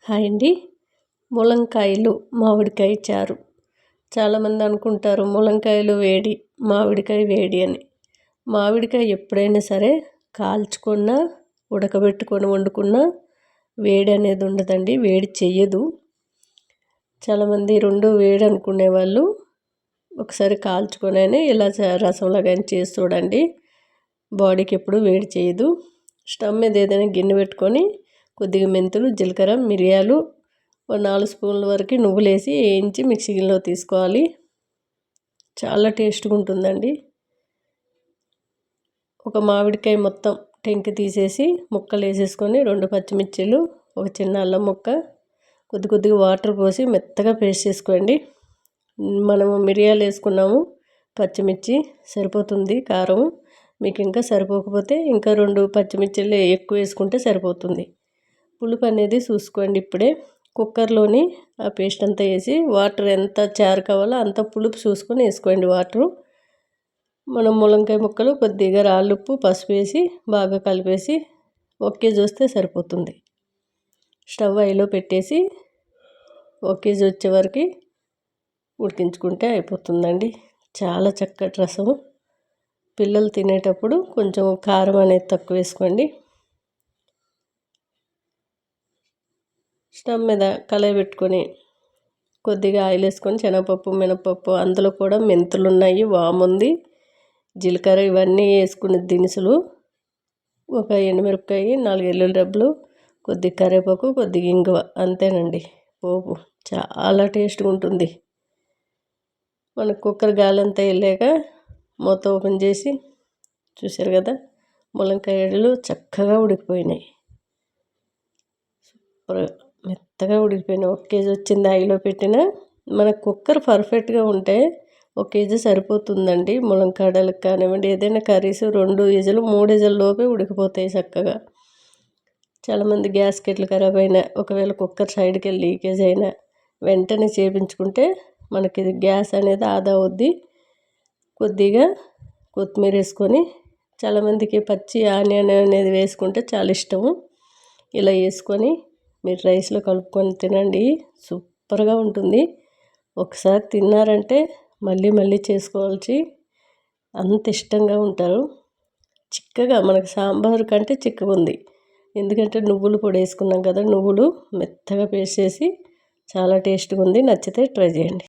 Hi అండి. ములంకాయలు మామిడికాయ చారు. చాలామంది అనుకుంటారు ములంకాయలు వేడి, మామిడికాయ వేడి అని. మామిడికాయ ఎప్పుడైనా సరే కాల్చుకున్న, ఉడకబెట్టుకొని వండుకున్న వేడి అనేది ఉండదండి, వేడి చెయ్యదు. చాలామంది రెండు వేడి అనుకునే వాళ్ళు ఒకసారి కాల్చుకొని ఇలా రసంలో కానీ చేసి చూడండి. బాడీకి ఎప్పుడు వేడి చేయదు. స్టవ్ మీద ఏదైనా గిన్నె పెట్టుకొని కొద్దిగా మెంతులు, జీలకర్ర, మిరియాలు, 4 స్పూన్ల వరకు నువ్వులు వేసి వేయించి మిక్సీ గిన్నెలో తీసుకోవాలి. చాలా టేస్ట్గా ఉంటుందండి. ఒక మామిడికాయ మొత్తం టెంకి తీసేసి ముక్కలు వేసేసుకొని 2 పచ్చిమిర్చీలు, ఒక చిన్న అల్లం ముక్క, కొద్దిగా వాటర్ పోసి మెత్తగా పేస్ట్ చేసుకోండి. మనము మిరియాలు వేసుకున్నాము, పచ్చిమిర్చి సరిపోతుంది కారం. మీకు ఇంకా సరిపోకపోతే ఇంకా 2 పచ్చిమిర్చిలు ఎక్కువ వేసుకుంటే సరిపోతుంది. పులుపు అనేది చూసుకోండి. ఇప్పుడే కుక్కర్లోని ఆ పేస్ట్ అంతా వేసి వాటర్ ఎంత చారు కావాలో అంత పులుపు చూసుకొని వేసుకోండి వాటరు. మనం ములంకాయ ముక్కలు కొద్దిగా రాళ్ళుప్పు, పసుపు వేసి బాగా కలిపేసి 1 కేజీ వస్తే సరిపోతుంది. స్టవ్ హైలో పెట్టేసి 1 కేజీ వచ్చే వరకు ఉడికించుకుంటే అయిపోతుందండి. చాలా చక్కటి రసం. పిల్లలు తినేటప్పుడు కొంచెం కారం అనేది తక్కువ వేసుకోండి. స్టవ్ మీద కళాయి పెట్టుకొని కొద్దిగా ఆయిల్ వేసుకొని శనగపప్పు, మినపప్పు, అందులో కూడా మెంతులు ఉన్నాయి, వాము ఉంది, జీలకర్ర, ఇవన్నీ వేసుకునే దినుసులు, ఒక ఎండుమిరపకాయ, 4 వెల్లుల్లి రెబ్బలు, కొద్దిగా కరివేపాకు, కొద్దిగా ఇంగువ, అంతేనండి పోపు. చాలా టేస్ట్గా ఉంటుంది. మన కుక్కర్ గాలి అంతా వెళ్ళాక మూత ఓపెన్ చేసి చూసారు కదా, ములంకాయలు చక్కగా ఉడికిపోయినాయి. సూపర్ మెత్తగా ఉడికిపోయినాయి. 1 కేజీ వచ్చింది. ఆయిల్లో పెట్టిన మన కుక్కర్ పర్ఫెక్ట్గా ఉంటే 1 కేజీ సరిపోతుందండి. ములంకాడలకు కానివ్వండి, ఏదైనా కర్రీస్ 2 విజిల్ 3 విజిల్ లోపే ఉడికిపోతాయి చక్కగా. చాలామంది గ్యాస్ కెట్లు ఖరాబ్ అయినా, ఒకవేళ కుక్కర్ సైడ్కి వెళ్ళి లీకేజ్ అయినా వెంటనే చేయించుకుంటే మనకి గ్యాస్ అనేది ఆదా అవుద్ది. కొద్దిగా కొత్తిమీర వేసుకొని, చాలామందికి పచ్చి ఆనియన్ అనేది వేసుకుంటే చాలా ఇష్టము. ఇలా వేసుకొని మీరు రైస్లో కలుపుకొని తినండి, సూపర్గా ఉంటుంది. ఒకసారి తిన్నారంటే మళ్ళీ మళ్ళీ చేసుకోవాల్సి అంత ఇష్టంగా ఉంటారు. చిక్కగా మనకు సాంబార్ కంటే చిక్కగా ఉంది. ఎందుకంటే నువ్వులు పొడి వేసుకున్నాం కదా, నువ్వులు మెత్తగా పేస్ట్ చేసి చాలా టేస్ట్గా ఉంది. నచ్చితే ట్రై చేయండి.